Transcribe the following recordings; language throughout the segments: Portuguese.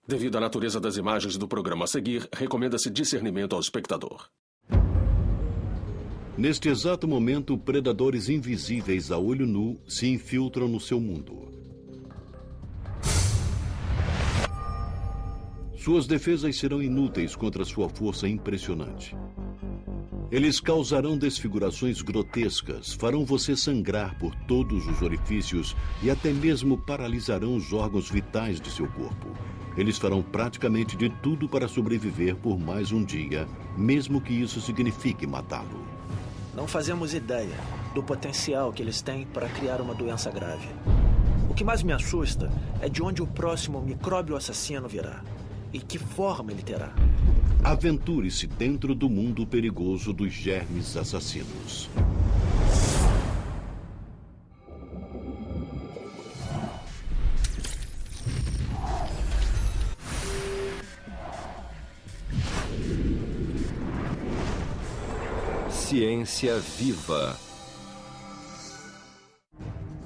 Devido à natureza das imagens do programa a seguir, recomenda-se discernimento ao espectador. Neste exato momento, predadores invisíveis a olho nu se infiltram no seu mundo. Suas defesas serão inúteis contra sua força impressionante. Eles causarão desfigurações grotescas, farão você sangrar por todos os orifícios e até mesmo paralisarão os órgãos vitais de seu corpo. Eles farão praticamente de tudo para sobreviver por mais um dia, mesmo que isso signifique matá-lo. Não fazemos ideia do potencial que eles têm para criar uma doença grave. O que mais me assusta é de onde o próximo micróbio assassino virá e que forma ele terá. Aventure-se dentro do mundo perigoso dos germes assassinos. Ciência viva.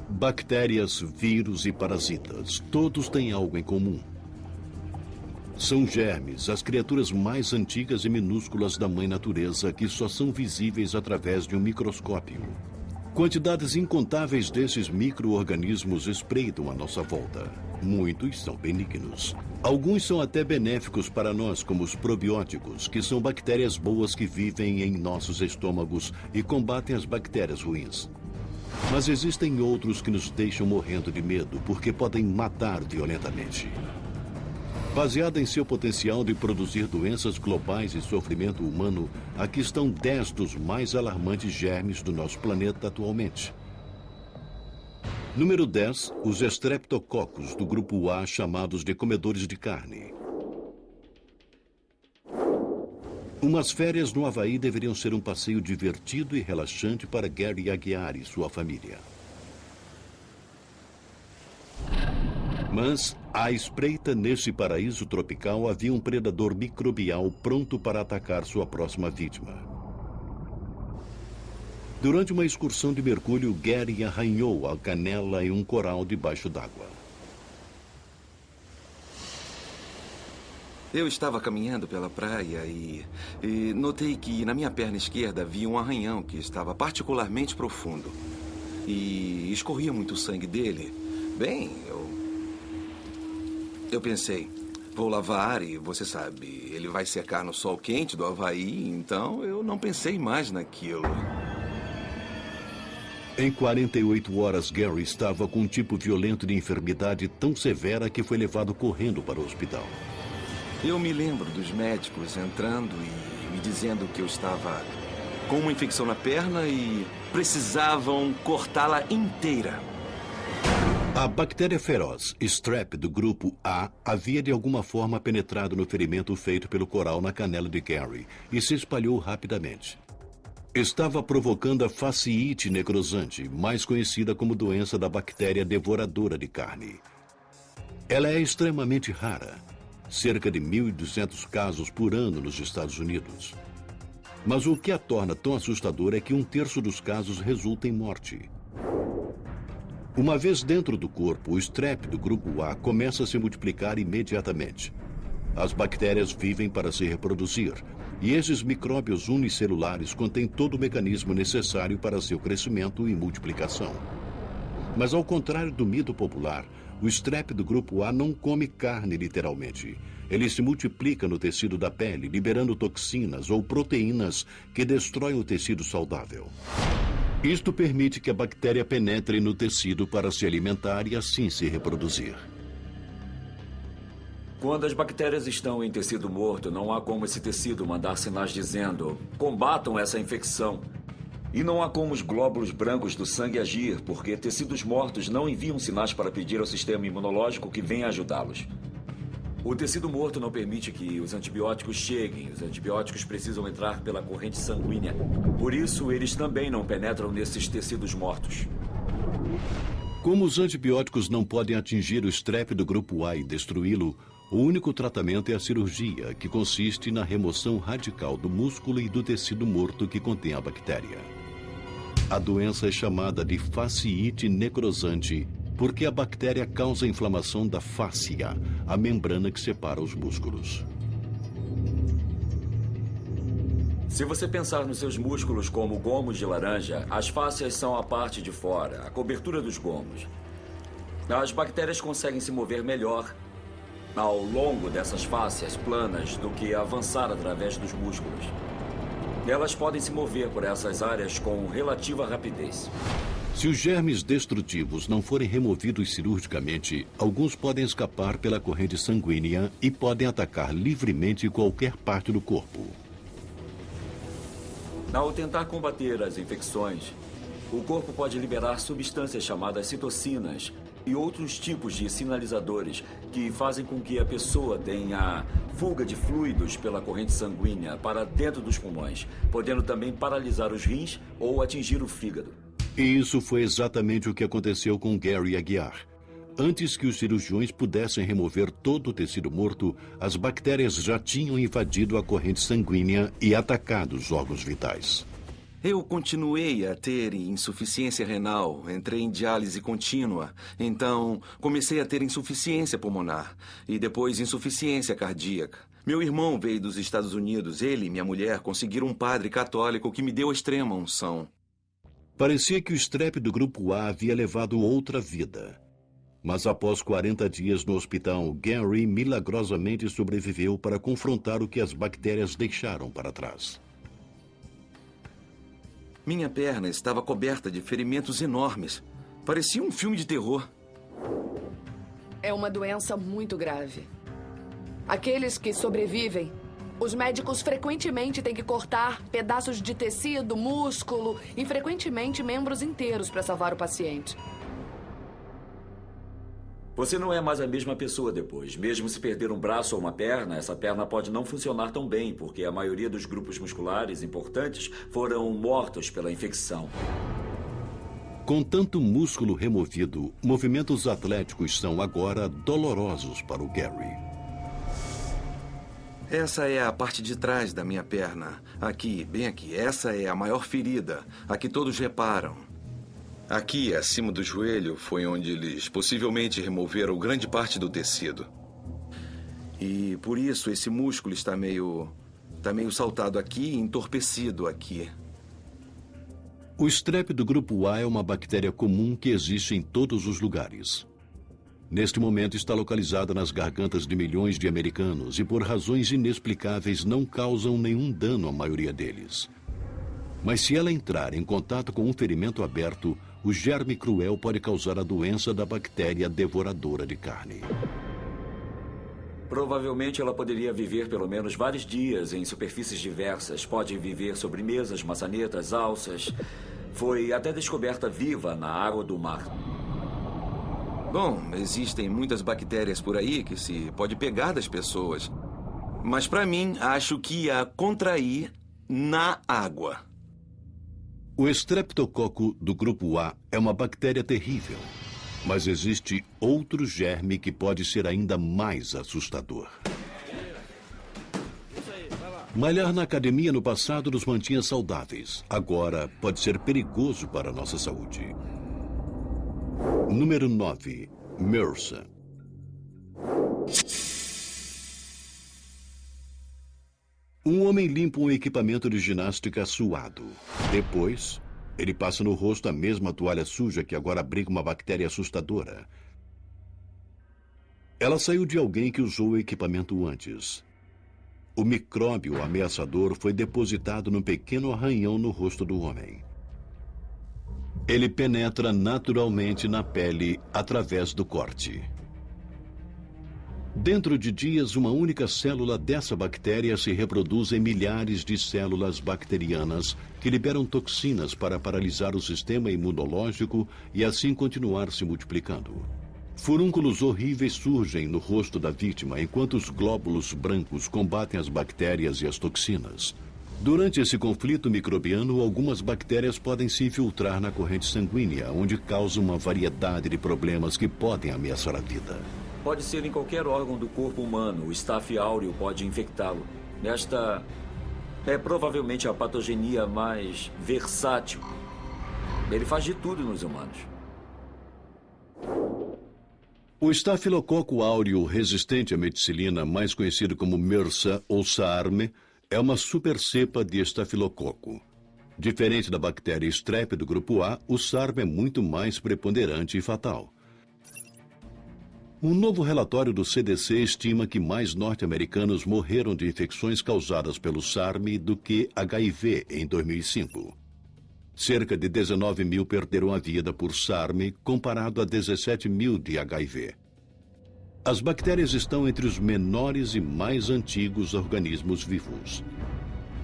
Bactérias, vírus e parasitas, todos têm algo em comum. São germes, as criaturas mais antigas e minúsculas da mãe natureza que só são visíveis através de um microscópio. Quantidades incontáveis desses micro-organismos espreitam à nossa volta. Muitos são benignos. Alguns são até benéficos para nós, como os probióticos, que são bactérias boas que vivem em nossos estômagos e combatem as bactérias ruins. Mas existem outros que nos deixam morrendo de medo porque podem matar violentamente. Baseada em seu potencial de produzir doenças globais e sofrimento humano, aqui estão 10 dos mais alarmantes germes do nosso planeta atualmente. Número 10, os Streptococcus do grupo A, chamados de comedores de carne. Umas férias no Havaí deveriam ser um passeio divertido e relaxante para Gary Aguiar e sua família. Mas, à espreita nesse paraíso tropical, havia um predador microbial pronto para atacar sua próxima vítima. Durante uma excursão de mergulho, Gary arranhou a canela em um coral debaixo d'água. Eu estava caminhando pela praia e notei que na minha perna esquerda havia um arranhão que estava particularmente profundo. E escorria muito sangue dele. Bem, eu pensei, vou lavar e você sabe, ele vai secar no sol quente do Havaí, então eu não pensei mais naquilo. Em 48 horas, Gary estava com um tipo violento de enfermidade tão severa que foi levado correndo para o hospital. Eu me lembro dos médicos entrando e me dizendo que eu estava com uma infecção na perna e precisavam cortá-la inteira. A bactéria feroz, Strep, do grupo A, havia de alguma forma penetrado no ferimento feito pelo coral na canela de Gary e se espalhou rapidamente. Estava provocando a fasciite necrosante, mais conhecida como doença da bactéria devoradora de carne. Ela é extremamente rara, cerca de 1.200 casos por ano nos Estados Unidos. Mas o que a torna tão assustadora é que 1/3 dos casos resulta em morte. Uma vez dentro do corpo, o Strep do grupo A começa a se multiplicar imediatamente. As bactérias vivem para se reproduzir, e esses micróbios unicelulares contêm todo o mecanismo necessário para seu crescimento e multiplicação. Mas ao contrário do mito popular, o Strep do grupo A não come carne literalmente. Ele se multiplica no tecido da pele, liberando toxinas ou proteínas que destroem o tecido saudável. Isto permite que a bactéria penetre no tecido para se alimentar e assim se reproduzir. Quando as bactérias estão em tecido morto, não há como esse tecido mandar sinais dizendo combatam essa infecção. E não há como os glóbulos brancos do sangue agir, porque tecidos mortos não enviam sinais para pedir ao sistema imunológico que venha ajudá-los. O tecido morto não permite que os antibióticos cheguem. Os antibióticos precisam entrar pela corrente sanguínea. Por isso, eles também não penetram nesses tecidos mortos. Como os antibióticos não podem atingir o Strep do grupo A e destruí-lo, o único tratamento é a cirurgia, que consiste na remoção radical do músculo e do tecido morto que contém a bactéria. A doença é chamada de fasciite necrosante porque a bactéria causa inflamação da fáscia, a membrana que separa os músculos. Se você pensar nos seus músculos como gomos de laranja, as fáscias são a parte de fora, a cobertura dos gomos. As bactérias conseguem se mover melhor ao longo dessas fáscias planas do que avançar através dos músculos. Elas podem se mover por essas áreas com relativa rapidez. Se os germes destrutivos não forem removidos cirurgicamente, alguns podem escapar pela corrente sanguínea e podem atacar livremente qualquer parte do corpo. Ao tentar combater as infecções, o corpo pode liberar substâncias chamadas citocinas e outros tipos de sinalizadores que fazem com que a pessoa tenha fuga de fluidos pela corrente sanguínea para dentro dos pulmões, podendo também paralisar os rins ou atingir o fígado. E isso foi exatamente o que aconteceu com Gary Aguiar. Antes que os cirurgiões pudessem remover todo o tecido morto, as bactérias já tinham invadido a corrente sanguínea e atacado os órgãos vitais. Eu continuei a ter insuficiência renal, entrei em diálise contínua, então comecei a ter insuficiência pulmonar e depois insuficiência cardíaca. Meu irmão veio dos Estados Unidos, ele e minha mulher conseguiram um padre católico que me deu a extrema unção. Parecia que o strep do grupo A havia levado outra vida. Mas após 40 dias no hospital, Gary milagrosamente sobreviveu para confrontar o que as bactérias deixaram para trás. Minha perna estava coberta de ferimentos enormes. Parecia um filme de terror. É uma doença muito grave. Aqueles que sobrevivem, os médicos frequentemente têm que cortar pedaços de tecido, músculo e frequentemente membros inteiros para salvar o paciente. Você não é mais a mesma pessoa depois. Mesmo se perder um braço ou uma perna, essa perna pode não funcionar tão bem, porque a maioria dos grupos musculares importantes foram mortos pela infecção. Com tanto músculo removido, movimentos atléticos são agora dolorosos para o Gary. Essa é a parte de trás da minha perna. Aqui, bem aqui. Essa é a maior ferida. Aqui todos reparam. Aqui, acima do joelho, foi onde eles possivelmente removeram grande parte do tecido. E por isso esse músculo está meio saltado aqui e entorpecido aqui. O strep do grupo A é uma bactéria comum que existe em todos os lugares. Neste momento está localizada nas gargantas de milhões de americanos e por razões inexplicáveis não causam nenhum dano à maioria deles. Mas se ela entrar em contato com um ferimento aberto, o germe cruel pode causar a doença da bactéria devoradora de carne. Provavelmente ela poderia viver pelo menos vários dias em superfícies diversas. Pode viver sobre mesas, maçanetas, alças. Foi até descoberta viva na água do mar. Bom, existem muitas bactérias por aí que se pode pegar das pessoas. Mas para mim, acho que ia contrair na água. O estreptococo do grupo A é uma bactéria terrível, mas existe outro germe que pode ser ainda mais assustador. Malhar na academia no passado nos mantinha saudáveis. Agora pode ser perigoso para a nossa saúde. Número 9. MRSA. Um homem limpa um equipamento de ginástica suado. Depois, ele passa no rosto a mesma toalha suja que agora abriga uma bactéria assustadora. Ela saiu de alguém que usou o equipamento antes. O micróbio ameaçador foi depositado num pequeno arranhão no rosto do homem. Ele penetra naturalmente na pele através do corte. Dentro de dias, uma única célula dessa bactéria se reproduz em milhares de células bacterianas que liberam toxinas para paralisar o sistema imunológico e assim continuar se multiplicando. Furúnculos horríveis surgem no rosto da vítima enquanto os glóbulos brancos combatem as bactérias e as toxinas. Durante esse conflito microbiano, algumas bactérias podem se infiltrar na corrente sanguínea, onde causam uma variedade de problemas que podem ameaçar a vida. Pode ser em qualquer órgão do corpo humano. O Staph áureo pode infectá-lo. Esta é provavelmente a patogenia mais versátil. Ele faz de tudo nos humanos. O estafilococo áureo resistente à meticilina, mais conhecido como MRSA ou SARM, é uma supercepa de estafilococo. Diferente da bactéria Strep do grupo A, o SARM é muito mais preponderante e fatal. Um novo relatório do CDC estima que mais norte-americanos morreram de infecções causadas pelo SARM do que HIV em 2005. Cerca de 19 mil perderam a vida por SARM, comparado a 17 mil de HIV. As bactérias estão entre os menores e mais antigos organismos vivos.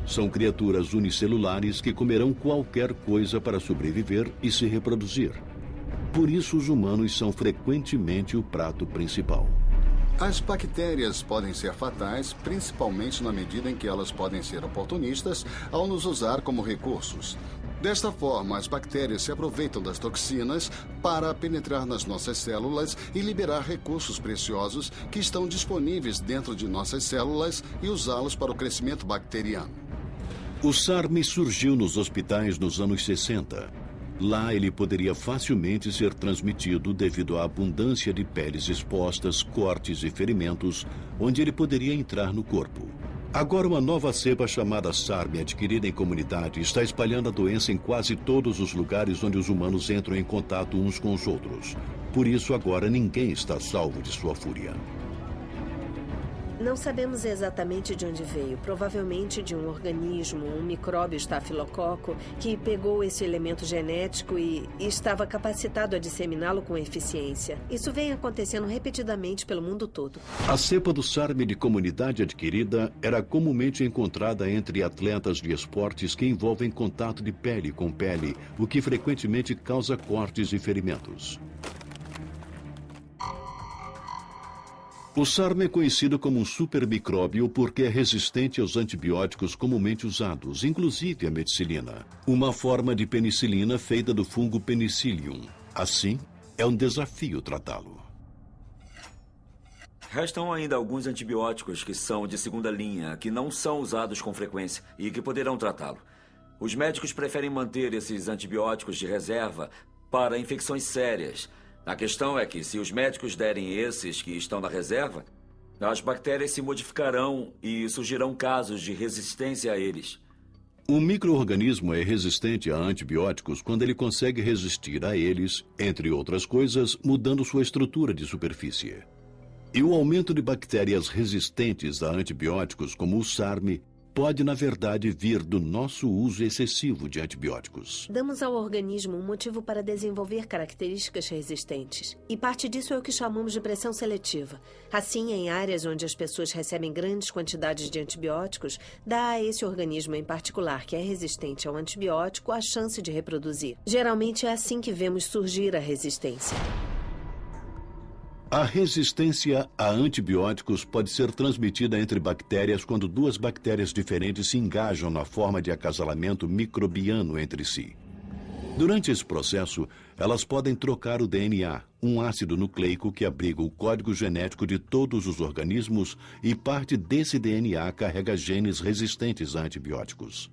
São criaturas unicelulares que comerão qualquer coisa para sobreviver e se reproduzir. Por isso, os humanos são frequentemente o prato principal. As bactérias podem ser fatais, principalmente na medida em que elas podem ser oportunistas ao nos usar como recursos. Desta forma, as bactérias se aproveitam das toxinas para penetrar nas nossas células e liberar recursos preciosos que estão disponíveis dentro de nossas células e usá-los para o crescimento bacteriano. O SARM surgiu nos hospitais nos anos 60. Lá ele poderia facilmente ser transmitido devido à abundância de peles expostas, cortes e ferimentos, onde ele poderia entrar no corpo. Agora, uma nova cepa chamada SARM, adquirida em comunidade, está espalhando a doença em quase todos os lugares onde os humanos entram em contato uns com os outros. Por isso, agora ninguém está salvo de sua fúria. Não sabemos exatamente de onde veio. Provavelmente de um organismo, um micróbio estafilococo, que pegou esse elemento genético e estava capacitado a disseminá-lo com eficiência. Isso vem acontecendo repetidamente pelo mundo todo. A cepa do SARM de comunidade adquirida era comumente encontrada entre atletas de esportes que envolvem contato de pele com pele, o que frequentemente causa cortes e ferimentos. O SARM é conhecido como um supermicróbio porque é resistente aos antibióticos comumente usados, inclusive a meticilina, uma forma de penicilina feita do fungo Penicillium. Assim, é um desafio tratá-lo. Restam ainda alguns antibióticos que são de segunda linha, que não são usados com frequência e que poderão tratá-lo. Os médicos preferem manter esses antibióticos de reserva para infecções sérias. A questão é que, se os médicos derem esses que estão na reserva, as bactérias se modificarão e surgirão casos de resistência a eles. Um micro-organismo é resistente a antibióticos quando ele consegue resistir a eles, entre outras coisas, mudando sua estrutura de superfície. E o aumento de bactérias resistentes a antibióticos, como o SARM, pode, na verdade, vir do nosso uso excessivo de antibióticos. Damos ao organismo um motivo para desenvolver características resistentes. E parte disso é o que chamamos de pressão seletiva. Assim, em áreas onde as pessoas recebem grandes quantidades de antibióticos, dá a esse organismo em particular, que é resistente ao antibiótico, a chance de reproduzir. Geralmente é assim que vemos surgir a resistência. A resistência a antibióticos pode ser transmitida entre bactérias quando duas bactérias diferentes se engajam na forma de acasalamento microbiano entre si. Durante esse processo, elas podem trocar o DNA, um ácido nucleico que abriga o código genético de todos os organismos, e parte desse DNA carrega genes resistentes a antibióticos.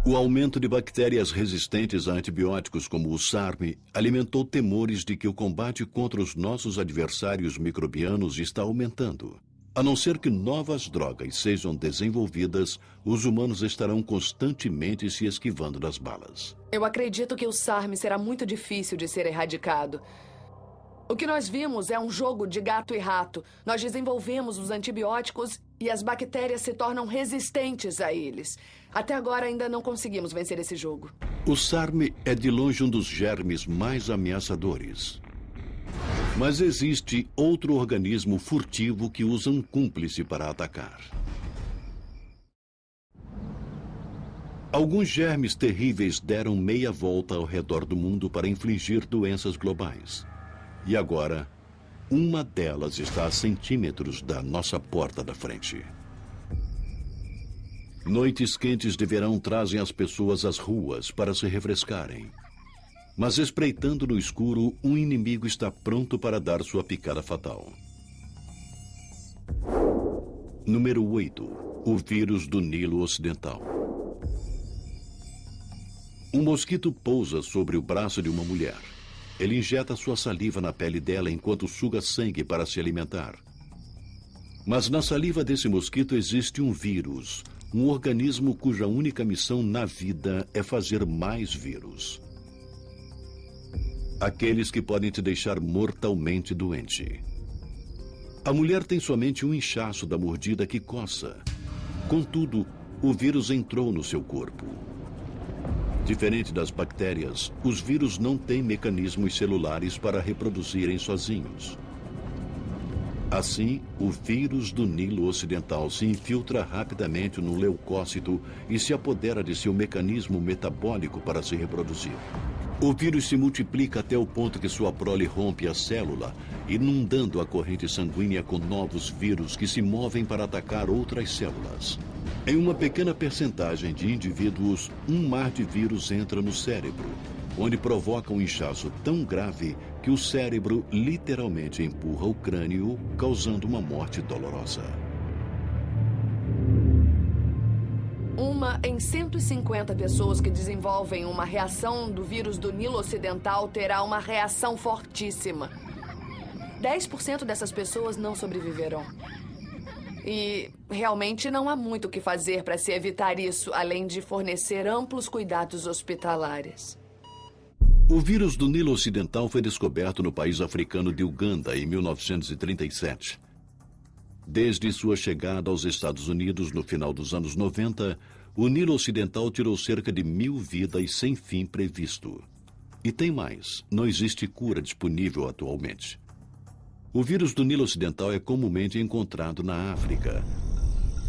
O aumento de bactérias resistentes a antibióticos como o SARM alimentou temores de que o combate contra os nossos adversários microbianos está aumentando. A não ser que novas drogas sejam desenvolvidas, os humanos estarão constantemente se esquivando das balas. Eu acredito que o SARM será muito difícil de ser erradicado. O que nós vimos é um jogo de gato e rato. Nós desenvolvemos os antibióticos e as bactérias se tornam resistentes a eles. Até agora ainda não conseguimos vencer esse jogo. O SARM é de longe um dos germes mais ameaçadores. Mas existe outro organismo furtivo que usa um cúmplice para atacar. Alguns germes terríveis deram meia volta ao redor do mundo para infligir doenças globais. E agora, uma delas está a centímetros da nossa porta da frente. Noites quentes de verão trazem as pessoas às ruas para se refrescarem. Mas espreitando no escuro, um inimigo está pronto para dar sua picada fatal. Número 8. O vírus do Nilo Ocidental. Um mosquito pousa sobre o braço de uma mulher. ele injeta sua saliva na pele dela enquanto suga sangue para se alimentar. Mas na saliva desse mosquito existe um vírus, um organismo cuja única missão na vida é fazer mais vírus. Aqueles que podem te deixar mortalmente doente. A mulher tem somente um inchaço da mordida que coça. Contudo, o vírus entrou no seu corpo. Diferente das bactérias, os vírus não têm mecanismos celulares para reproduzirem sozinhos. Assim, o vírus do Nilo Ocidental se infiltra rapidamente no leucócito e se apodera de seu mecanismo metabólico para se reproduzir. O vírus se multiplica até o ponto que sua prole rompe a célula, inundando a corrente sanguínea com novos vírus que se movem para atacar outras células. Em uma pequena percentagem de indivíduos, um mar de vírus entra no cérebro, onde provoca um inchaço tão grave que o cérebro literalmente empurra o crânio, causando uma morte dolorosa. Uma em 150 pessoas que desenvolvem uma reação do vírus do Nilo Ocidental terá uma reação fortíssima. 10% dessas pessoas não sobreviverão. E realmente não há muito o que fazer para se evitar isso, além de fornecer amplos cuidados hospitalares. O vírus do Nilo Ocidental foi descoberto no país africano de Uganda em 1937. Desde sua chegada aos Estados Unidos no final dos anos 90, o Nilo Ocidental tirou cerca de 1.000 vidas sem fim previsto. E tem mais, não existe cura disponível atualmente. O vírus do Nilo Ocidental é comumente encontrado na África.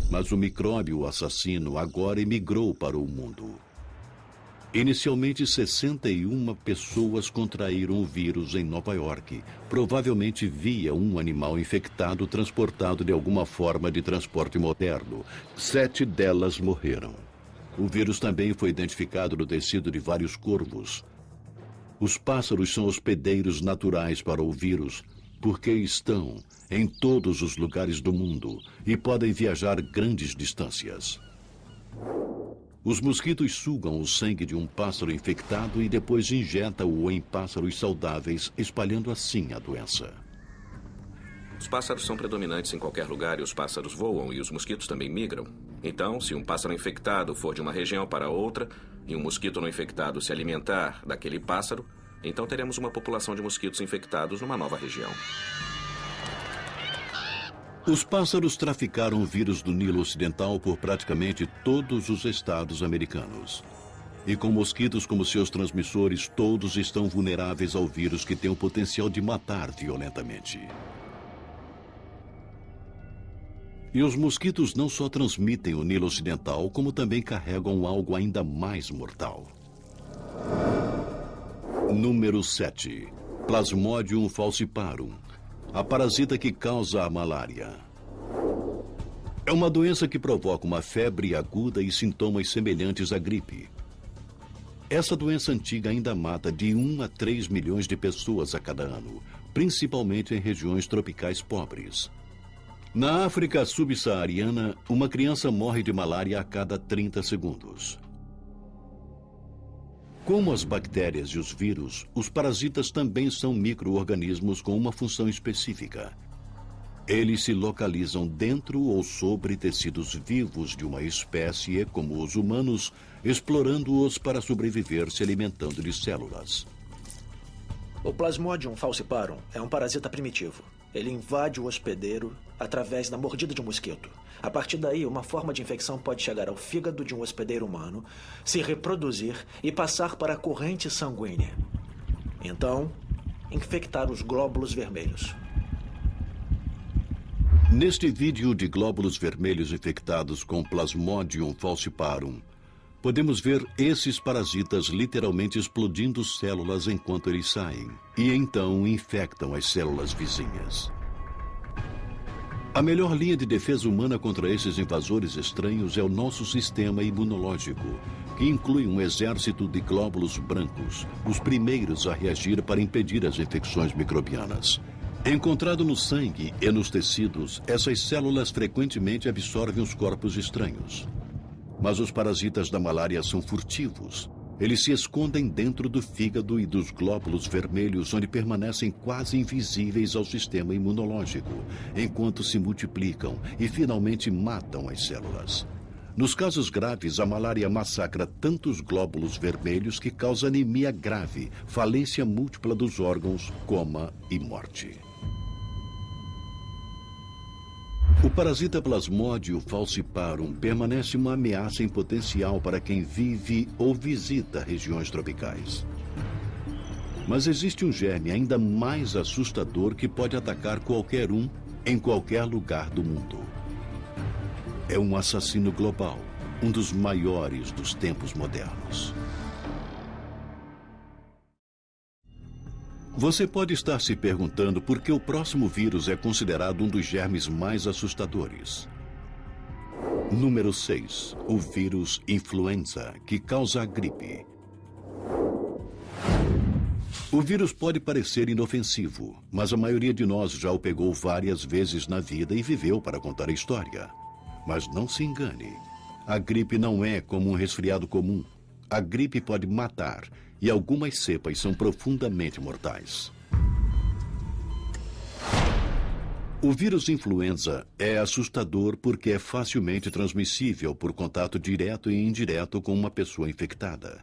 Mas o micróbio assassino agora emigrou para o mundo. Inicialmente, 61 pessoas contraíram o vírus em Nova York, provavelmente via um animal infectado transportado de alguma forma de transporte moderno. 7 delas morreram. O vírus também foi identificado no tecido de vários corvos. Os pássaros são hospedeiros naturais para o vírus, porque estão em todos os lugares do mundo e podem viajar grandes distâncias. Os mosquitos sugam o sangue de um pássaro infectado e depois injetam-o em pássaros saudáveis, espalhando assim a doença. Os pássaros são predominantes em qualquer lugar e os pássaros voam e os mosquitos também migram. Então, se um pássaro infectado for de uma região para outra e um mosquito não infectado se alimentar daquele pássaro, então teremos uma população de mosquitos infectados numa nova região. Os pássaros traficaram o vírus do Nilo Ocidental por praticamente todos os estados americanos. E com mosquitos como seus transmissores, todos estão vulneráveis ao vírus que tem o potencial de matar violentamente. E os mosquitos não só transmitem o Nilo Ocidental, como também carregam algo ainda mais mortal. Número 7. Plasmodium falciparum. A parasita que causa a malária. É uma doença que provoca uma febre aguda e sintomas semelhantes à gripe. Essa doença antiga ainda mata de 1 a 3 milhões de pessoas a cada ano, principalmente em regiões tropicais pobres. Na África subsaariana, uma criança morre de malária a cada 30 segundos. Como as bactérias e os vírus, os parasitas também são micro-organismos com uma função específica. Eles se localizam dentro ou sobre tecidos vivos de uma espécie, como os humanos, explorando-os para sobreviver se alimentando de células. O Plasmodium falciparum é um parasita primitivo. Ele invade o hospedeiro através da mordida de um mosquito. A partir daí, uma forma de infecção pode chegar ao fígado de um hospedeiro humano, se reproduzir e passar para a corrente sanguínea. Então, infectar os glóbulos vermelhos. Neste vídeo de glóbulos vermelhos infectados com Plasmodium falciparum, podemos ver esses parasitas literalmente explodindo células enquanto eles saem, e então infectam as células vizinhas. A melhor linha de defesa humana contra esses invasores estranhos é o nosso sistema imunológico, que inclui um exército de glóbulos brancos, os primeiros a reagir para impedir as infecções microbianas. Encontrado no sangue e nos tecidos, essas células frequentemente absorvem os corpos estranhos. Mas os parasitas da malária são furtivos. Eles se escondem dentro do fígado e dos glóbulos vermelhos, onde permanecem quase invisíveis ao sistema imunológico, enquanto se multiplicam e finalmente matam as células. Nos casos graves, a malária massacra tantos glóbulos vermelhos que causa anemia grave, falência múltipla dos órgãos, coma e morte. O parasita Plasmodium falciparum permanece uma ameaça em potencial para quem vive ou visita regiões tropicais. Mas existe um germe ainda mais assustador que pode atacar qualquer um em qualquer lugar do mundo. É um assassino global, um dos maiores dos tempos modernos. Você pode estar se perguntando por que o próximo vírus é considerado um dos germes mais assustadores. Número 6. O vírus influenza, que causa a gripe. O vírus pode parecer inofensivo, mas a maioria de nós já o pegou várias vezes na vida e viveu para contar a história. Mas não se engane, a gripe não é como um resfriado comum. A gripe pode matar, e algumas cepas são profundamente mortais. O vírus influenza é assustador porque é facilmente transmissível por contato direto e indireto com uma pessoa infectada.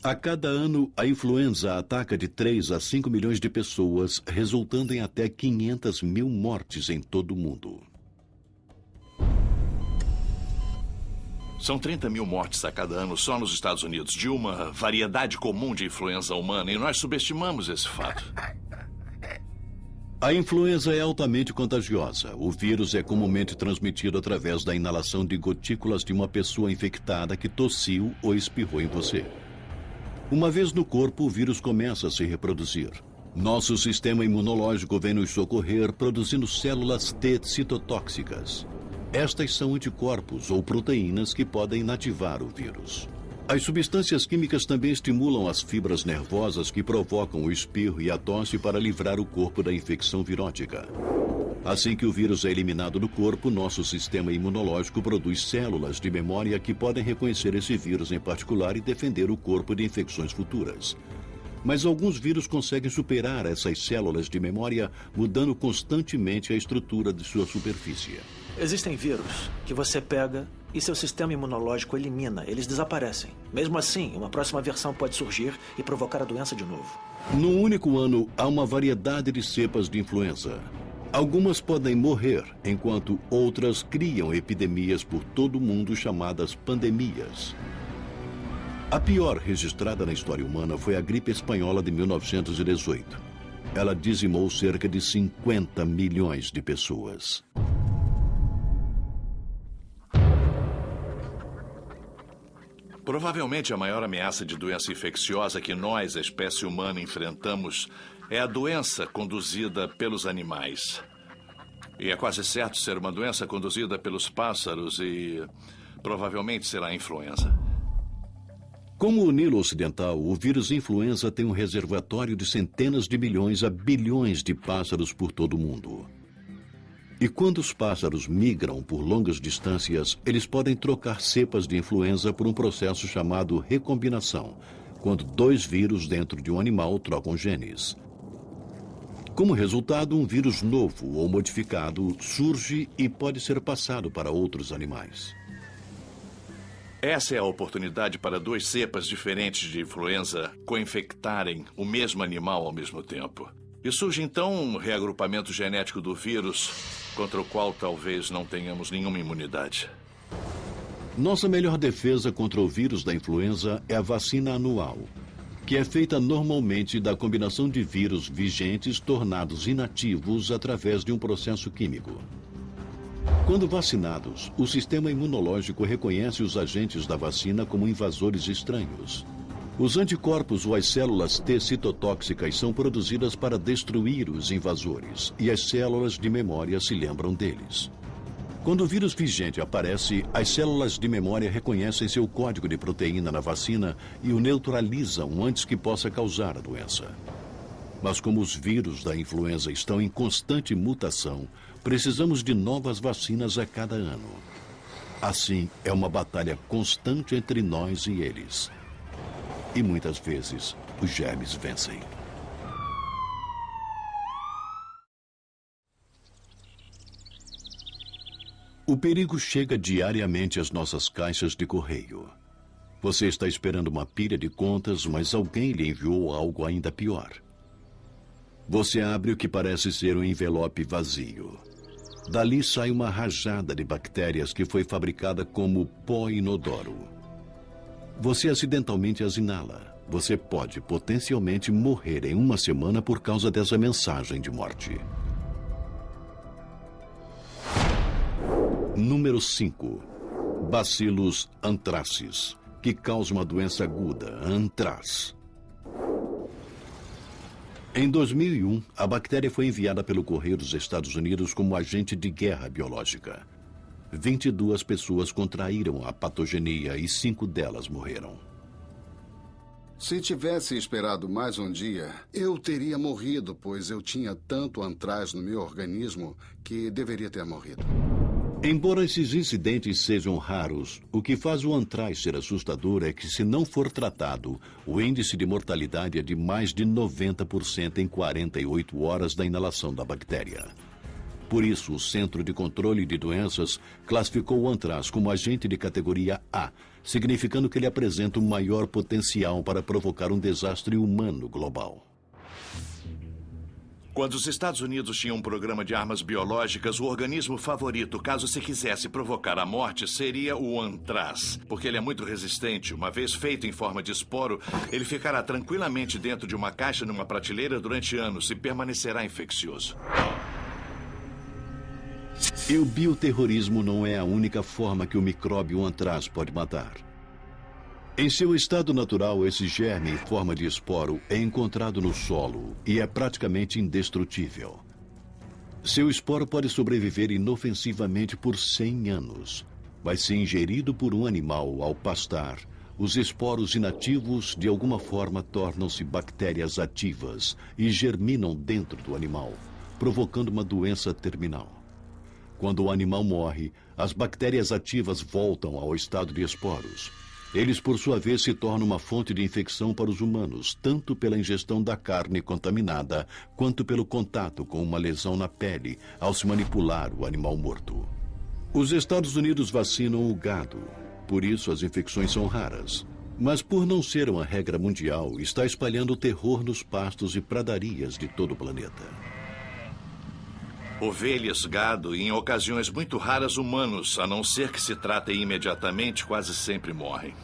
A cada ano, a influenza ataca de 3 a 5 milhões de pessoas, resultando em até 500 mil mortes em todo o mundo. São 30 mil mortes a cada ano só nos Estados Unidos, de uma variedade comum de influenza humana, e nós subestimamos esse fato. A influenza é altamente contagiosa. O vírus é comumente transmitido através da inalação de gotículas de uma pessoa infectada que tossiu ou espirrou em você. Uma vez no corpo, o vírus começa a se reproduzir. Nosso sistema imunológico vem nos socorrer produzindo células T citotóxicas. Estas são anticorpos ou proteínas que podem inativar o vírus. As substâncias químicas também estimulam as fibras nervosas que provocam o espirro e a tosse para livrar o corpo da infecção virótica. Assim que o vírus é eliminado do corpo, nosso sistema imunológico produz células de memória que podem reconhecer esse vírus em particular e defender o corpo de infecções futuras. Mas alguns vírus conseguem superar essas células de memória, mudando constantemente a estrutura de sua superfície. Existem vírus que você pega e seu sistema imunológico elimina. Eles desaparecem. Mesmo assim, uma próxima versão pode surgir e provocar a doença de novo. Num único ano, há uma variedade de cepas de influenza. Algumas podem morrer, enquanto outras criam epidemias por todo o mundo chamadas pandemias. A pior registrada na história humana foi a gripe espanhola de 1918. Ela dizimou cerca de 50 milhões de pessoas. Provavelmente a maior ameaça de doença infecciosa que nós, a espécie humana, enfrentamos é a doença conduzida pelos animais. E é quase certo ser uma doença conduzida pelos pássaros e provavelmente será a influenza. Como o Nilo Ocidental, o vírus influenza tem um reservatório de centenas de milhões a bilhões de pássaros por todo o mundo. E quando os pássaros migram por longas distâncias, eles podem trocar cepas de influenza por um processo chamado recombinação, quando 2 vírus dentro de um animal trocam genes. Como resultado, um vírus novo ou modificado surge e pode ser passado para outros animais. Essa é a oportunidade para 2 cepas diferentes de influenza co-infectarem o mesmo animal ao mesmo tempo. E surge então um reagrupamento genético do vírus, contra o qual talvez não tenhamos nenhuma imunidade. Nossa melhor defesa contra o vírus da influenza é a vacina anual, que é feita normalmente da combinação de vírus vigentes tornados inativos através de um processo químico. Quando vacinados, o sistema imunológico reconhece os agentes da vacina como invasores estranhos. Os anticorpos ou as células T citotóxicas são produzidas para destruir os invasores, e as células de memória se lembram deles. Quando o vírus vigente aparece, as células de memória reconhecem seu código de proteína na vacina e o neutralizam antes que possa causar a doença. Mas como os vírus da influenza estão em constante mutação, precisamos de novas vacinas a cada ano. Assim, é uma batalha constante entre nós e eles. E muitas vezes, os germes vencem. O perigo chega diariamente às nossas caixas de correio. Você está esperando uma pilha de contas, mas alguém lhe enviou algo ainda pior. Você abre o que parece ser um envelope vazio. Dali sai uma rajada de bactérias que foi fabricada como pó inodoro. Você acidentalmente as inala. Você pode potencialmente morrer em uma semana por causa dessa mensagem de morte. Número 5. Bacillus anthracis, que causa uma doença aguda, antraz. Em 2001, a bactéria foi enviada pelo correio dos Estados Unidos como agente de guerra biológica. 22 pessoas contraíram a patogenia e 5 delas morreram. Se tivesse esperado mais um dia, eu teria morrido, pois eu tinha tanto antraz no meu organismo que deveria ter morrido. Embora esses incidentes sejam raros, o que faz o antraz ser assustador é que, se não for tratado, o índice de mortalidade é de mais de 90% em 48 horas da inalação da bactéria. Por isso, o Centro de Controle de Doenças classificou o antraz como agente de categoria A, significando que ele apresenta um maior potencial para provocar um desastre humano global. Quando os Estados Unidos tinham um programa de armas biológicas, o organismo favorito, caso se quisesse provocar a morte, seria o antraz. Porque ele é muito resistente. Uma vez feito em forma de esporo, ele ficará tranquilamente dentro de uma caixa numa prateleira durante anos e permanecerá infeccioso. E o bioterrorismo não é a única forma que o micróbio antraz pode matar. Em seu estado natural, esse germe em forma de esporo é encontrado no solo e é praticamente indestrutível. Seu esporo pode sobreviver inofensivamente por 100 anos. Mas se ingerido por um animal ao pastar, os esporos inativos de alguma forma tornam-se bactérias ativas e germinam dentro do animal, provocando uma doença terminal. Quando o animal morre, as bactérias ativas voltam ao estado de esporos. Eles, por sua vez, se tornam uma fonte de infecção para os humanos, tanto pela ingestão da carne contaminada, quanto pelo contato com uma lesão na pele ao se manipular o animal morto. Os Estados Unidos vacinam o gado, por isso as infecções são raras. Mas por não ser uma regra mundial, está espalhando o terror nos pastos e pradarias de todo o planeta. Ovelhas, gado e, em ocasiões muito raras, humanos, a não ser que se tratem imediatamente, quase sempre morrem.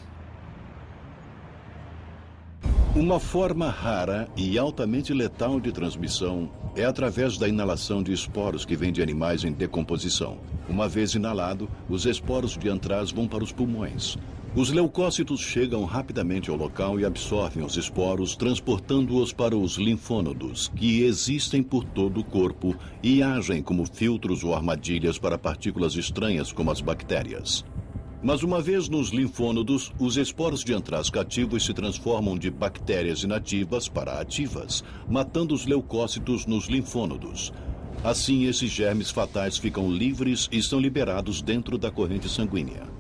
Uma forma rara e altamente letal de transmissão é através da inalação de esporos que vêm de animais em decomposição. Uma vez inalado, os esporos de antraz vão para os pulmões. Os leucócitos chegam rapidamente ao local e absorvem os esporos, transportando-os para os linfônodos, que existem por todo o corpo e agem como filtros ou armadilhas para partículas estranhas como as bactérias. Mas uma vez nos linfônodos, os esporos de antraz cativos se transformam de bactérias inativas para ativas, matando os leucócitos nos linfônodos. Assim, esses germes fatais ficam livres e são liberados dentro da corrente sanguínea.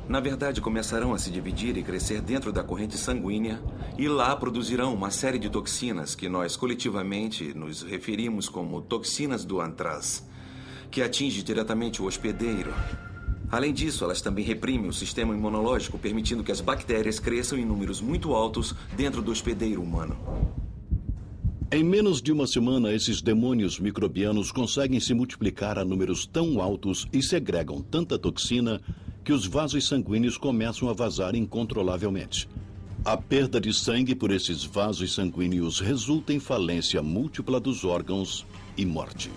Na verdade, começarão a se dividir e crescer dentro da corrente sanguínea e lá produzirão uma série de toxinas que nós coletivamente nos referimos como toxinas do antraz, que atinge diretamente o hospedeiro. Além disso, elas também reprimem o sistema imunológico, permitindo que as bactérias cresçam em números muito altos dentro do hospedeiro humano. Em menos de uma semana, esses demônios microbianos conseguem se multiplicar a números tão altos e segregam tanta toxina que os vasos sanguíneos começam a vazar incontrolavelmente. A perda de sangue por esses vasos sanguíneos resulta em falência múltipla dos órgãos e morte.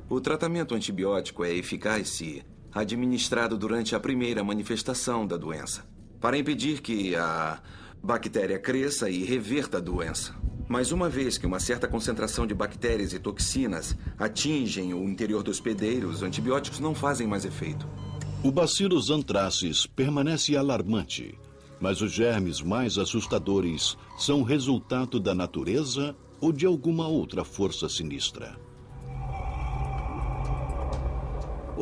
O tratamento antibiótico é eficaz se administrado durante a primeira manifestação da doença, para impedir que a bactéria cresça e reverta a doença. Mas uma vez que uma certa concentração de bactérias e toxinas atingem o interior do hospedeiro, os antibióticos não fazem mais efeito. O Bacillus anthracis permanece alarmante, mas os germes mais assustadores são resultado da natureza ou de alguma outra força sinistra.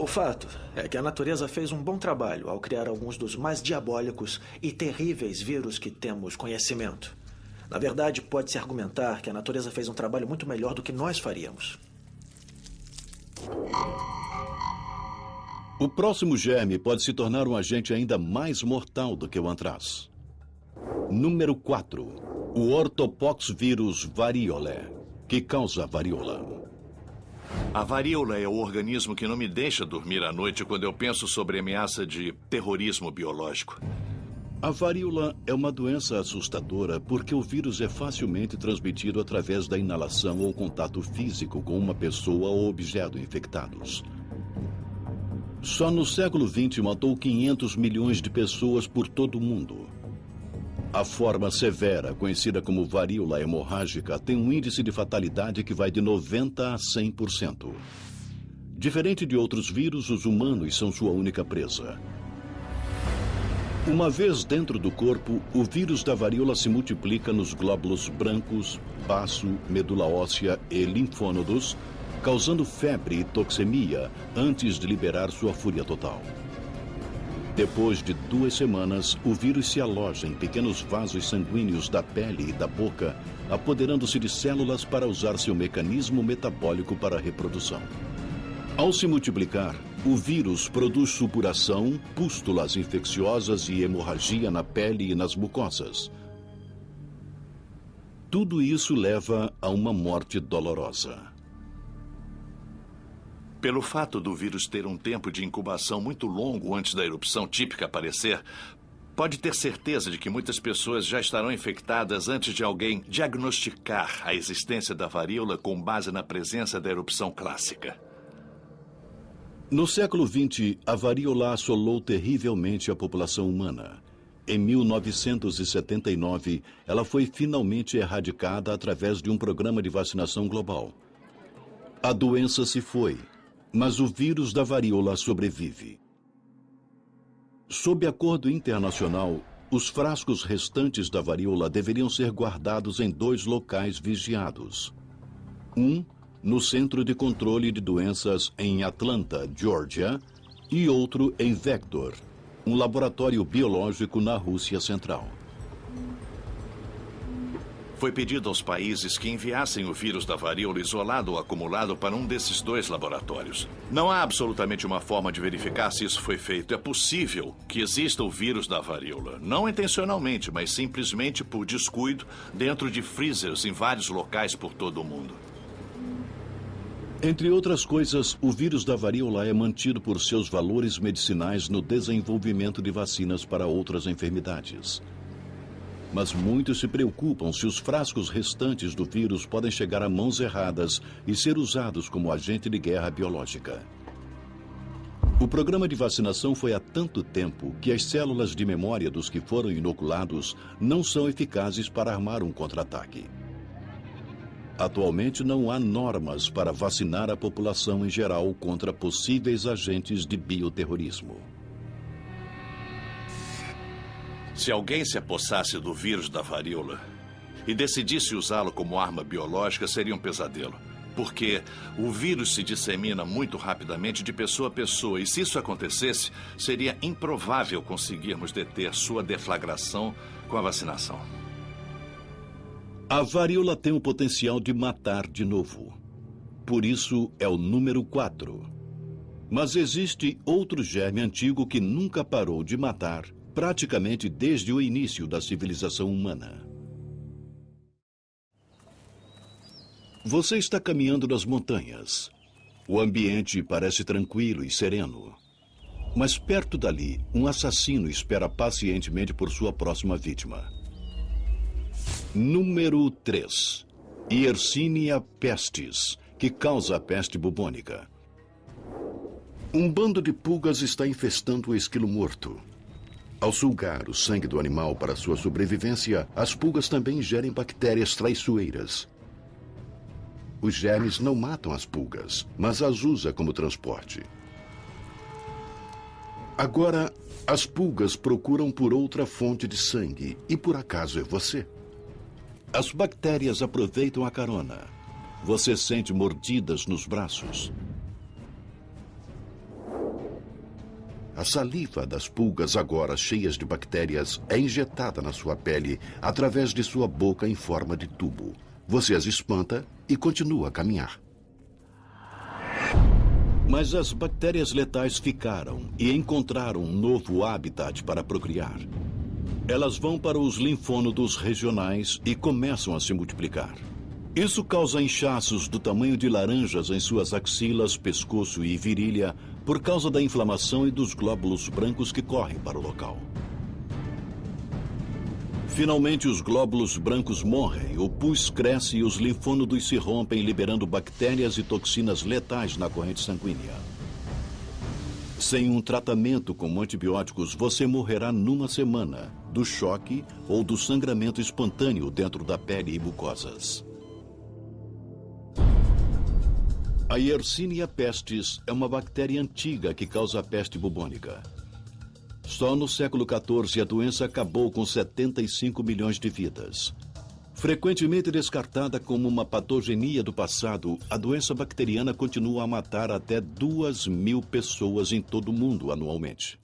O fato é que a natureza fez um bom trabalho ao criar alguns dos mais diabólicos e terríveis vírus que temos conhecimento. Na verdade, pode-se argumentar que a natureza fez um trabalho muito melhor do que nós faríamos. O próximo germe pode se tornar um agente ainda mais mortal do que o antraz. Número 4. O ortopoxvírus variolae, que causa varíola. A varíola é o organismo que não me deixa dormir à noite quando eu penso sobre a ameaça de terrorismo biológico. A varíola é uma doença assustadora porque o vírus é facilmente transmitido através da inalação ou contato físico com uma pessoa ou objeto infectados. Só no século XX matou 500 milhões de pessoas por todo o mundo. A forma severa, conhecida como varíola hemorrágica, tem um índice de fatalidade que vai de 90% a 100%. Diferente de outros vírus, os humanos são sua única presa. Uma vez dentro do corpo, o vírus da varíola se multiplica nos glóbulos brancos, baço, medula óssea e linfônodos, causando febre e toxemia antes de liberar sua fúria total. Depois de 2 semanas, o vírus se aloja em pequenos vasos sanguíneos da pele e da boca, apoderando-se de células para usar seu mecanismo metabólico para a reprodução. Ao se multiplicar, o vírus produz supuração, pústulas infecciosas e hemorragia na pele e nas mucosas. Tudo isso leva a uma morte dolorosa. Pelo fato do vírus ter um tempo de incubação muito longo antes da erupção típica aparecer, pode ter certeza de que muitas pessoas já estarão infectadas antes de alguém diagnosticar a existência da varíola com base na presença da erupção clássica. No século XX, a varíola assolou terrivelmente a população humana. Em 1979, ela foi finalmente erradicada através de um programa de vacinação global. A doença se foi, mas o vírus da varíola sobrevive. Sob acordo internacional, os frascos restantes da varíola deveriam ser guardados em 2 locais vigiados. Um no Centro de Controle de Doenças em Atlanta, Geórgia, e outro em Vector, um laboratório biológico na Rússia Central. Foi pedido aos países que enviassem o vírus da varíola isolado ou acumulado para um desses 2 laboratórios. Não há absolutamente uma forma de verificar se isso foi feito. É possível que exista o vírus da varíola, não intencionalmente, mas simplesmente por descuido, dentro de freezers em vários locais por todo o mundo. Entre outras coisas, o vírus da varíola é mantido por seus valores medicinais no desenvolvimento de vacinas para outras enfermidades. Mas muitos se preocupam se os frascos restantes do vírus podem chegar a mãos erradas e ser usados como agente de guerra biológica. O programa de vacinação foi há tanto tempo que as células de memória dos que foram inoculados não são eficazes para armar um contra-ataque. Atualmente não há normas para vacinar a população em geral contra possíveis agentes de bioterrorismo. Se alguém se apossasse do vírus da varíola e decidisse usá-lo como arma biológica, seria um pesadelo. Porque o vírus se dissemina muito rapidamente de pessoa a pessoa, e se isso acontecesse, seria improvável conseguirmos deter sua deflagração com a vacinação. A varíola tem o potencial de matar de novo. Por isso é o número 4. Mas existe outro germe antigo que nunca parou de matar, praticamente desde o início da civilização humana. Você está caminhando nas montanhas. O ambiente parece tranquilo e sereno. Mas perto dali, um assassino espera pacientemente por sua próxima vítima. Número 3. Yersinia pestis, que causa a peste bubônica. Um bando de pulgas está infestando o esquilo morto. Ao sugar o sangue do animal para sua sobrevivência, as pulgas também ingerem bactérias traiçoeiras. Os germes não matam as pulgas, mas as usam como transporte. Agora, as pulgas procuram por outra fonte de sangue, e por acaso é você. As bactérias aproveitam a carona. Você sente mordidas nos braços. A saliva das pulgas, agora cheias de bactérias, é injetada na sua pele através de sua boca em forma de tubo. Você as espanta e continua a caminhar. Mas as bactérias letais ficaram e encontraram um novo habitat para procriar. Elas vão para os linfônodos regionais e começam a se multiplicar. Isso causa inchaços do tamanho de laranjas em suas axilas, pescoço e virilha por causa da inflamação e dos glóbulos brancos que correm para o local. Finalmente, os glóbulos brancos morrem, o pus cresce e os linfônodos se rompem, liberando bactérias e toxinas letais na corrente sanguínea. Sem um tratamento com antibióticos, você morrerá numa semana do choque ou do sangramento espontâneo dentro da pele e mucosas. A Yersinia pestis é uma bactéria antiga que causa a peste bubônica. Só no século XIV, a doença acabou com 75 milhões de vidas. Frequentemente descartada como uma patogenia do passado, a doença bacteriana continua a matar até 2.000 pessoas em todo o mundo anualmente.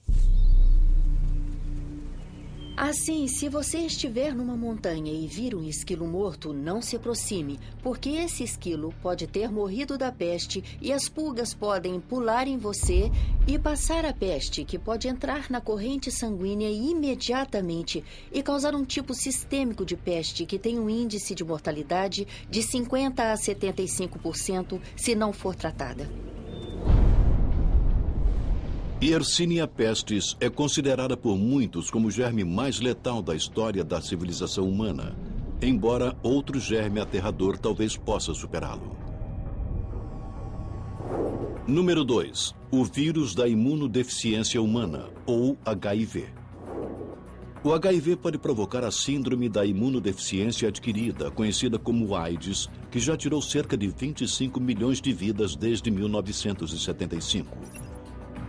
Assim, se você estiver numa montanha e vir um esquilo morto, não se aproxime, porque esse esquilo pode ter morrido da peste e as pulgas podem pular em você e passar a peste, que pode entrar na corrente sanguínea imediatamente e causar um tipo sistêmico de peste que tem um índice de mortalidade de 50% a 75% se não for tratada. Yersinia pestis é considerada por muitos como o germe mais letal da história da civilização humana, embora outro germe aterrador talvez possa superá-lo. Número 2. O vírus da imunodeficiência humana, ou HIV. O HIV pode provocar a síndrome da imunodeficiência adquirida, conhecida como AIDS, que já tirou cerca de 25 milhões de vidas desde 1975.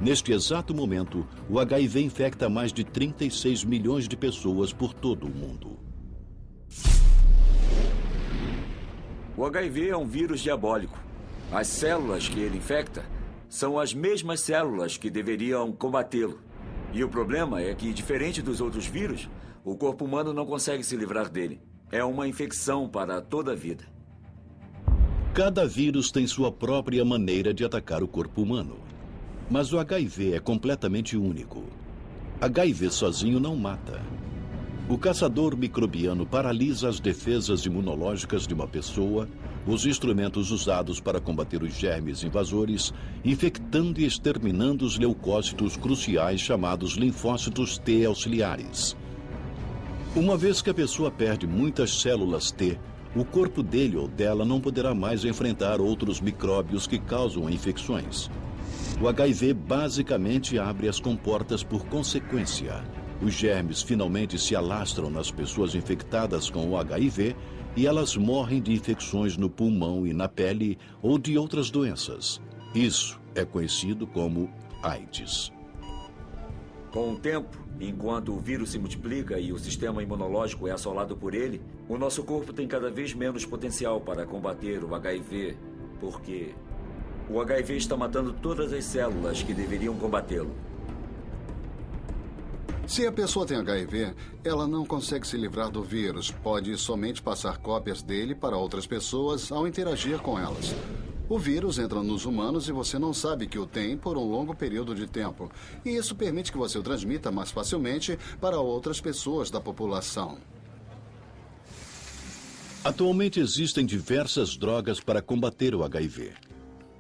Neste exato momento, o HIV infecta mais de 36 milhões de pessoas por todo o mundo. O HIV é um vírus diabólico. As células que ele infecta são as mesmas células que deveriam combatê-lo. E o problema é que, diferente dos outros vírus, o corpo humano não consegue se livrar dele. É uma infecção para toda a vida. Cada vírus tem sua própria maneira de atacar o corpo humano. Mas o HIV é completamente único. HIV sozinho não mata. O caçador microbiano paralisa as defesas imunológicas de uma pessoa, os instrumentos usados para combater os germes invasores, infectando e exterminando os leucócitos cruciais chamados linfócitos T auxiliares. Uma vez que a pessoa perde muitas células T, o corpo dele ou dela não poderá mais enfrentar outros micróbios que causam infecções. O HIV basicamente abre as comportas por consequência. Os germes finalmente se alastram nas pessoas infectadas com o HIV e elas morrem de infecções no pulmão e na pele ou de outras doenças. Isso é conhecido como AIDS. Com o tempo, enquanto o vírus se multiplica e o sistema imunológico é assolado por ele, o nosso corpo tem cada vez menos potencial para combater o HIV, porque o HIV está matando todas as células que deveriam combatê-lo. Se a pessoa tem HIV, ela não consegue se livrar do vírus. Pode somente passar cópias dele para outras pessoas ao interagir com elas. O vírus entra nos humanos e você não sabe que o tem por um longo período de tempo. E isso permite que você o transmita mais facilmente para outras pessoas da população. Atualmente existem diversas drogas para combater o HIV.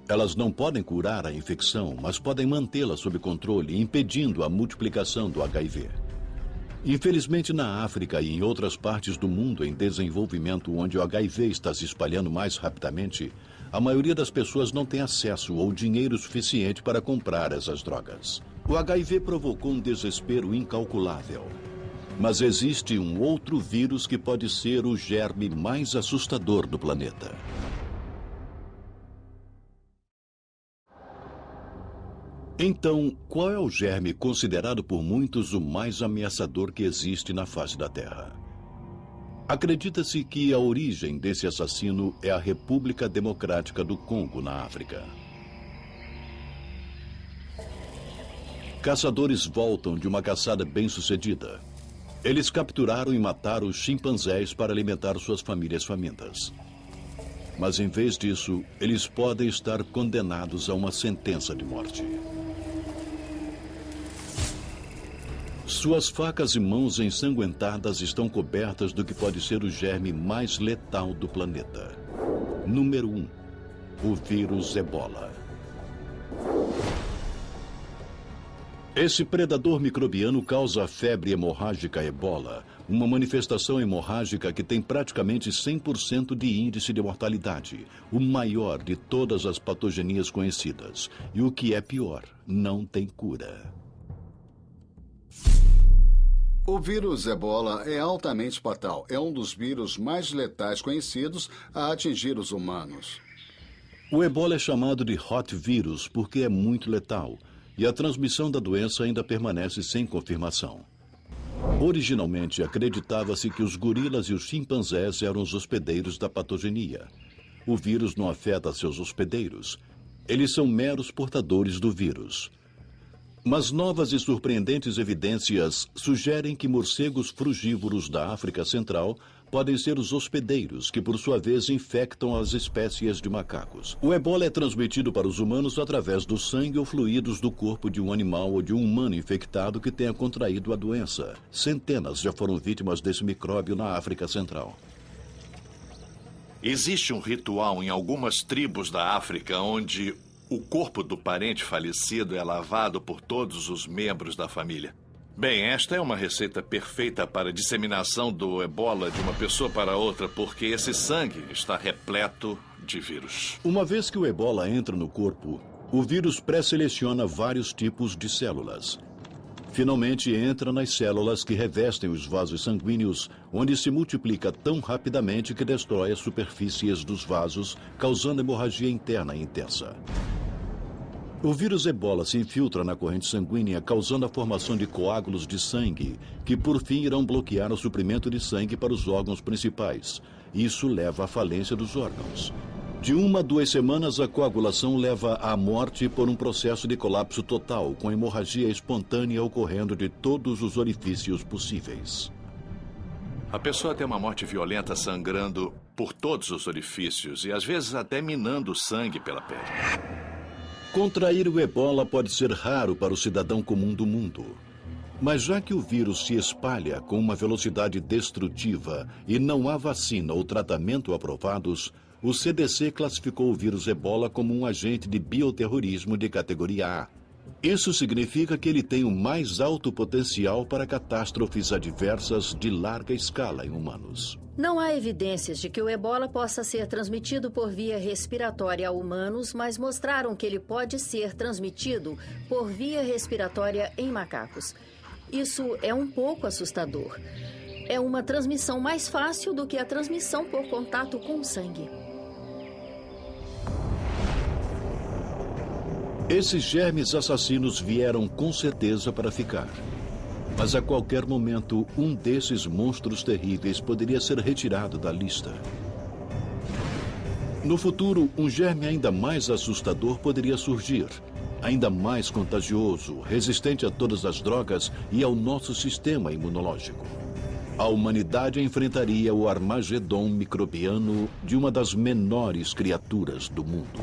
Elas não podem curar a infecção, mas podem mantê-la sob controle, impedindo a multiplicação do HIV. Infelizmente, na África e em outras partes do mundo em desenvolvimento onde o HIV está se espalhando mais rapidamente, a maioria das pessoas não tem acesso ou dinheiro suficiente para comprar essas drogas. O HIV provocou um desespero incalculável. Mas existe um outro vírus que pode ser o germe mais assustador do planeta. Então, qual é o germe considerado por muitos o mais ameaçador que existe na face da Terra? Acredita-se que a origem desse assassino é a República Democrática do Congo, na África. Caçadores voltam de uma caçada bem-sucedida. Eles capturaram e mataram os chimpanzés para alimentar suas famílias famintas. Mas, em vez disso, eles podem estar condenados a uma sentença de morte. Suas facas e mãos ensanguentadas estão cobertas do que pode ser o germe mais letal do planeta. Número 1. O vírus Ebola. Esse predador microbiano causa a febre hemorrágica Ebola, uma manifestação hemorrágica que tem praticamente 100% de índice de mortalidade, o maior de todas as patogenias conhecidas. E o que é pior, não tem cura. O vírus Ebola é altamente fatal. É um dos vírus mais letais conhecidos a atingir os humanos. O Ebola é chamado de hot vírus porque é muito letal. E a transmissão da doença ainda permanece sem confirmação. Originalmente, acreditava-se que os gorilas e os chimpanzés eram os hospedeiros da patogenia. O vírus não afeta seus hospedeiros. Eles são meros portadores do vírus. Mas novas e surpreendentes evidências sugerem que morcegos frugívoros da África Central podem ser os hospedeiros, que por sua vez infectam as espécies de macacos. O Ebola é transmitido para os humanos através do sangue ou fluidos do corpo de um animal ou de um humano infectado que tenha contraído a doença. Centenas já foram vítimas desse micróbio na África Central. Existe um ritual em algumas tribos da África onde o corpo do parente falecido é lavado por todos os membros da família. Bem, esta é uma receita perfeita para a disseminação do Ebola de uma pessoa para outra, porque esse sangue está repleto de vírus. Uma vez que o Ebola entra no corpo, o vírus pré-seleciona vários tipos de células. Finalmente entra nas células que revestem os vasos sanguíneos, onde se multiplica tão rapidamente que destrói as superfícies dos vasos, causando hemorragia interna intensa. O vírus Ebola se infiltra na corrente sanguínea, causando a formação de coágulos de sangue, que por fim irão bloquear o suprimento de sangue para os órgãos principais. Isso leva à falência dos órgãos. De 1 a 2 semanas, a coagulação leva à morte por um processo de colapso total, com hemorragia espontânea ocorrendo de todos os orifícios possíveis. A pessoa tem uma morte violenta sangrando por todos os orifícios e às vezes até minando o sangue pela pele. Contrair o Ebola pode ser raro para o cidadão comum do mundo. Mas já que o vírus se espalha com uma velocidade destrutiva e não há vacina ou tratamento aprovados, o CDC classificou o vírus Ebola como um agente de bioterrorismo de categoria A. Isso significa que ele tem o mais alto potencial para catástrofes adversas de larga escala em humanos. Não há evidências de que o Ebola possa ser transmitido por via respiratória a humanos, mas mostraram que ele pode ser transmitido por via respiratória em macacos. Isso é um pouco assustador. É uma transmissão mais fácil do que a transmissão por contato com sangue. Esses germes assassinos vieram com certeza para ficar. Mas a qualquer momento, um desses monstros terríveis poderia ser retirado da lista. No futuro, um germe ainda mais assustador poderia surgir. Ainda mais contagioso, resistente a todas as drogas e ao nosso sistema imunológico. A humanidade enfrentaria o Armagedon microbiano de uma das menores criaturas do mundo.